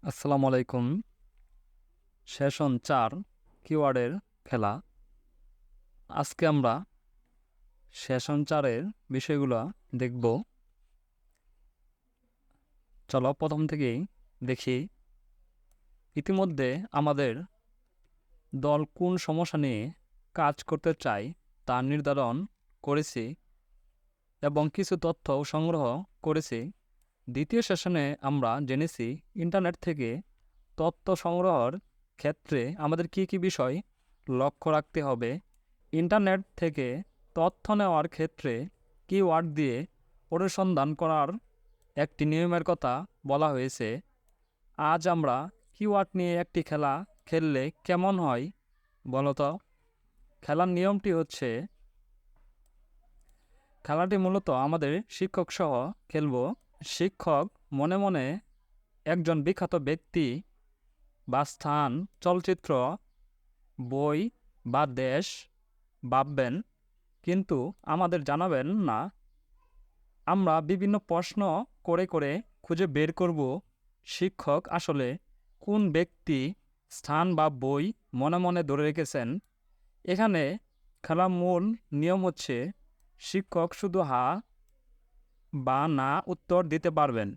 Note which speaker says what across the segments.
Speaker 1: আসসালামু আলাইকুম। সেশন 4 কিওয়ার্ডের খেলা। আজকে আমরা সেশন 4-এর বিষয়গুলো দেখব। চলো প্রথম থেকেই দেখি। ইতিমধ্যে আমাদের দল কোন সমস্যা নিয়ে কাজ করতে চায় তা নির্ধারণ করেছি এবং কিছু তথ্য সংগ্রহ করেছি। দ্বিতীয় সেশনে আমরা জেনেছি ইন্টারনেট থেকে তথ্য সংগ্রহের ক্ষেত্রে আমাদের কী কী বিষয় লক্ষ্য রাখতে হবে। ইন্টারনেট থেকে তথ্য নেওয়ার ক্ষেত্রে কিওয়ার্ড দিয়ে অনুসন্ধান করার একটি নিয়মের কথা বলা হয়েছে। আজ আমরা কিওয়ার্ড নিয়ে একটি খেলা খেললে কেমন হয় বলো তো। খেলার নিয়মটি হচ্ছে, খেলাটি মূলত আমাদের শিক্ষক সহ খেলব। শিক্ষক মনে মনে একজন বিখ্যাত ব্যক্তি বা স্থান, চলচ্চিত্র, বই বা দেশ ভাববেন, কিন্তু আমাদের জানাবেন না। আমরা বিভিন্ন প্রশ্ন করে করে খুঁজে বের করব শিক্ষক আসলে কোন ব্যক্তি, স্থান বা বই মনে মনে ধরে রেখেছেন। এখানে খেলার মূল নিয়ম হচ্ছে শিক্ষক শুধু হা বা না উত্তর দিতে পারবেন,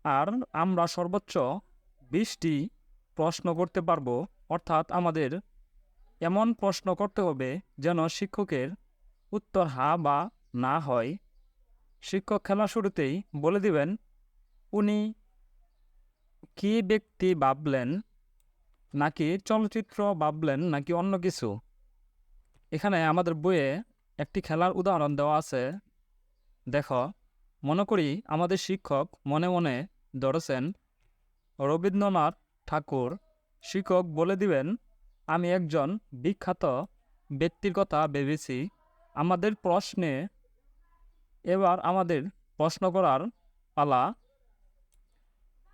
Speaker 1: আর আমরা সর্বোচ্চ 20টি প্রশ্ন করতে পারবো। অর্থাৎ আমাদের এমন প্রশ্ন করতে হবে যেন শিক্ষকের উত্তর হা বা না হয়। শিক্ষক খেলা শুরুতেই বলে দিবেন উনি কি ব্যক্তি ভাবলেন, নাকি চলচ্চিত্র ভাবলেন, নাকি অন্য কিছু। এখানে আমাদের বইয়ে একটি খেলার উদাহরণ দেওয়া আছে, দেখো। মনে করি আমাদের শিক্ষক মনে মনে ধরেছেন রবীন্দ্রনাথ ঠাকুর। শিক্ষক বলে দিবেন আমি একজন বিখ্যাত ব্যক্তির কথা ভেবেছি। আমাদের প্রশ্নে এবার আমাদের প্রশ্ন করার পালা।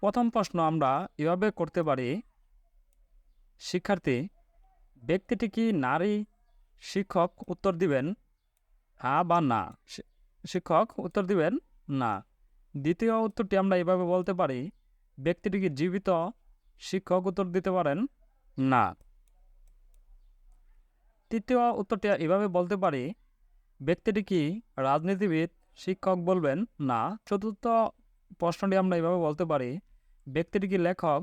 Speaker 1: প্রথম প্রশ্ন আমরা এভাবে করতে পারি, শিক্ষার্থী, ব্যক্তিটি কি নারী? শিক্ষক উত্তর দিবেন হ্যাঁ বা না। শিক্ষক উত্তর দিবেন না। দ্বিতীয় উত্তরটি আমরা এভাবে বলতে পারি, ব্যক্তিটি কি জীবিত? শিক্ষক উত্তর দিতে পারেন না। তৃতীয় উত্তরটি এভাবে বলতে পারি, ব্যক্তিটি কি রাজনীতিবিদ? শিক্ষক বলবেন না। চতুর্থ প্রশ্নটি আমরা এভাবে বলতে পারি, ব্যক্তিটি কি লেখক?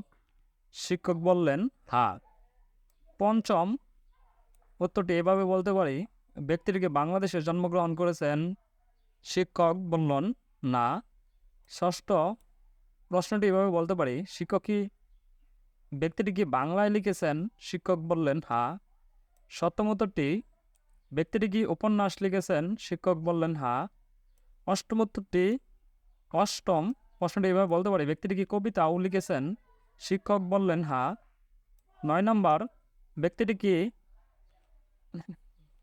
Speaker 1: শিক্ষক বললেন হ্যাঁ। পঞ্চম উত্তরটি এভাবে বলতে পারি, ব্যক্তিটি কি বাংলাদেশে জন্মগ্রহণ করেছেন? শিক্ষক বললেন না। ষষ্ঠ প্রশ্নটি এভাবে বলতে পারি, শিক্ষক কি ব্যক্তিটি কি বাংলায় লিখেছেন? শিক্ষক বললেন হ্যাঁ। সপ্তম উত্তরটি, ব্যক্তিটি কি উপন্যাস লিখেছেন? শিক্ষক বললেন হ্যাঁ। অষ্টম উত্তরটি, অষ্টম প্রশ্নটি এভাবে বলতে পারি, ব্যক্তিটি কি কবিতাও লিখেছেন? শিক্ষক বললেন হ্যাঁ। 9 নম্বর, ব্যক্তিটি কি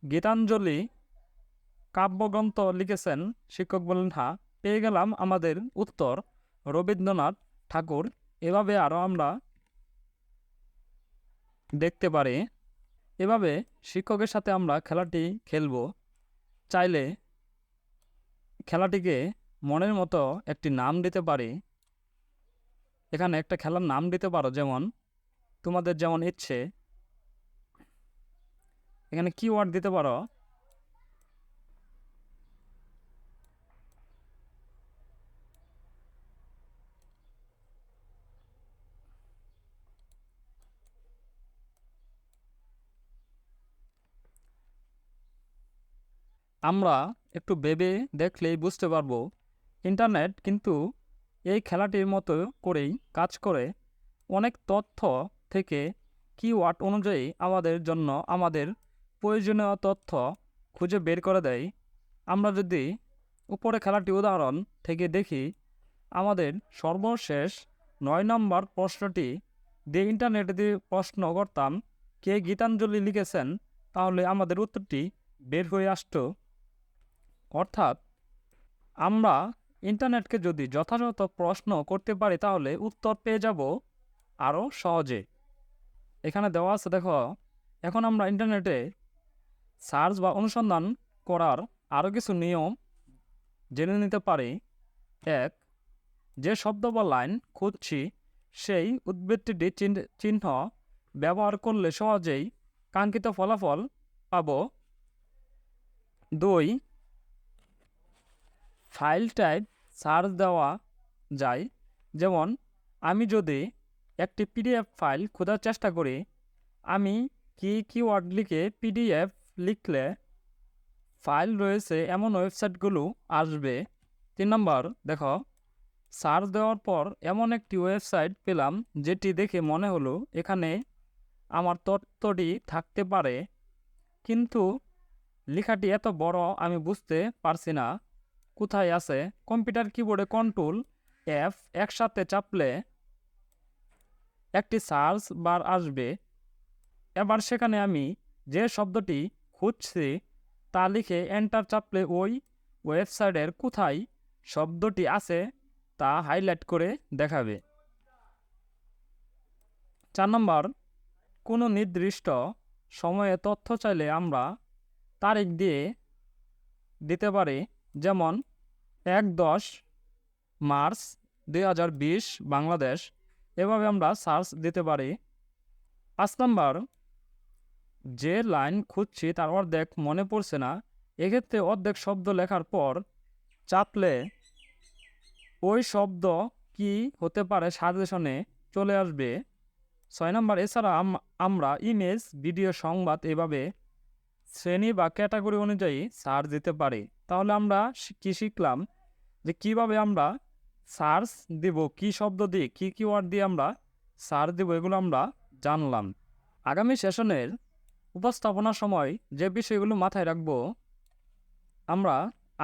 Speaker 1: গীতাঞ্জলি কাব্যগ্রন্থ লিখেছেন? শিক্ষক বললেন হ্যাঁ। পেয়ে গেলাম আমাদের উত্তর, রবীন্দ্রনাথ ঠাকুর। এভাবে আরও আমরা দেখতে পারি। এভাবে শিক্ষকের সাথে আমরা খেলাটি খেলব। চাইলে খেলাটিকে মনের মতো একটি নাম দিতে পারি। এখানে একটা খেলার নাম দিতে পারো, যেমন তোমাদের যেমন ইচ্ছে। এখানে কিওয়ার্ড দিতে পারো। আমরা একটু ভেবে দেখলেই বুঝতে পারবো ইন্টারনেট কিন্তু এই খেলাটির মতো করেই কাজ করে। অনেক তথ্য থেকে কিওয়ার্ড অনুযায়ী আমাদের জন্য আমাদের প্রয়োজনীয় তথ্য খুঁজে বের করে দেয়। আমরা যদি উপরে খেলাটি উদাহরণ থেকে দেখি, আমাদের সর্বশেষ 9 নম্বর প্রশ্নটি দিয়ে ইন্টারনেটে দিয়ে প্রশ্ন করতাম কে গীতাঞ্জলি লিখেছেন, তাহলে আমাদের উত্তরটি বের হয়ে আসতো। অর্থাৎ আমরা ইন্টারনেটকে যদি যথাযথ প্রশ্ন করতে পারি তাহলে উত্তর পেয়ে যাব আরও সহজে। এখানে দেওয়া আছে, দেখো। এখন আমরা ইন্টারনেটে সার্চ বা অনুসন্ধান করার আরও কিছু নিয়ম জেনে নিতে পারি। এক, যে শব্দ বা লাইন খুঁজছি সেই উদ্ভিদটি চিহ্ন ব্যবহার করলে সহজেই কাঙ্ক্ষিত ফলাফল পাব। 2. ফাইল টাইপ সার্চ দেওয়া যায়, যেমন আমি যদি একটি পিডিএফ ফাইল খোঁজার চেষ্টা করি, আমি কিওয়ার্ড লিখে পিডিএফ লিখলে ফাইল রয়েছে এমন ওয়েবসাইটগুলো আসবে। 3 নম্বর, দেখো সার্চ দেওয়ার পর এমন একটি ওয়েবসাইট পেলাম যেটি দেখে মনে হলো এখানে আমার তথ্যটি থাকতে পারে, কিন্তু লেখাটি এত বড় আমি বুঝতে পারছি না কোথায় আছে। কম্পিউটার কিবোর্ডে Ctrl+F একসাথে চাপলে একটি সার্চ বার আসবে। এবার সেখানে আমি যে শব্দটি খুঁজছি তা লিখে এন্টার চাপলে ওই ওয়েবসাইটের কোথায় শব্দটি আছে তা হাইলাইট করে দেখাবে। 4 নম্বর, কোনো নির্দিষ্ট সময়ে তথ্য চাইলে আমরা তারিখ দিয়ে দিতে পারি, যেমন 1-10 মার্চ 2020 বাংলাদেশ। এভাবে আমরা সার্চ দিতে পারি। 5 নম্বর, যে লাইন খুঁজছি তার অর্ধেক মনে পড়ছে না, এক্ষেত্রে অর্ধেক শব্দ লেখার পর চাপলে ওই শব্দ কি হতে পারে সাজেশনে চলে আসবে। 6 নম্বর, এছাড়া আমরা ইমেজ, ভিডিও, সংবাদ এভাবে শ্রেণী বা ক্যাটাগরি অনুযায়ী সার্চ দিতে পারি। তাহলে আমরা কি শিখলাম যে কিভাবে আমরা সার্চ দিব, কি শব্দ দিয়ে, কি কিওয়ার্ড দিয়ে আমরা সার্চ দিব, এগুলো আমরা জানলাম। আগামী সেশনের উপস্থাপনার সময় যে বিষয়গুলো মাথায় রাখব, আমরা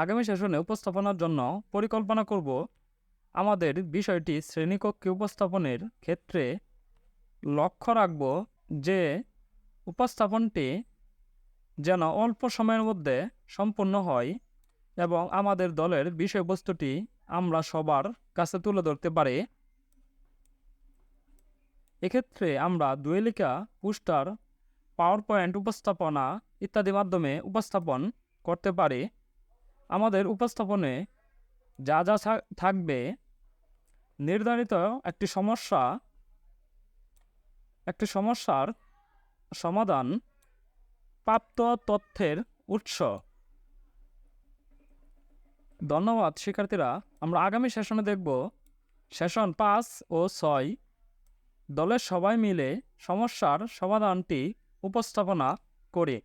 Speaker 1: আগামী সেশনে উপস্থাপনার জন্য পরিকল্পনা করব আমাদের বিষয়টি শ্রেণীকক্ষে উপস্থাপনের ক্ষেত্রে লক্ষ্য রাখব যে উপস্থাপনটি যেন অল্প সময়ের মধ্যে সম্পূর্ণ হয় এবং আমাদের দলের বিষয়বস্তুটি আমরা সবার কাছে তুলে ধরতে পারি। এক্ষেত্রে আমরা দুয়েলিকা, পোস্টার, পাওয়ার পয়েন্ট উপস্থাপনা ইত্যাদি মাধ্যমে উপস্থাপন করতে পারি। আমাদের উপস্থাপনে যা যা থাকবে, নির্ধারিত একটি সমস্যার সমাধান, প্রাপ্ত তথ্যের উৎস। ধন্যবাদ শিক্ষার্থীরা। আমরা আগামী সেশনে দেখব সেশন 5 ও 6, দলের সবাই মিলে সমস্যার সমাধানটি উপস্থাপনা করে।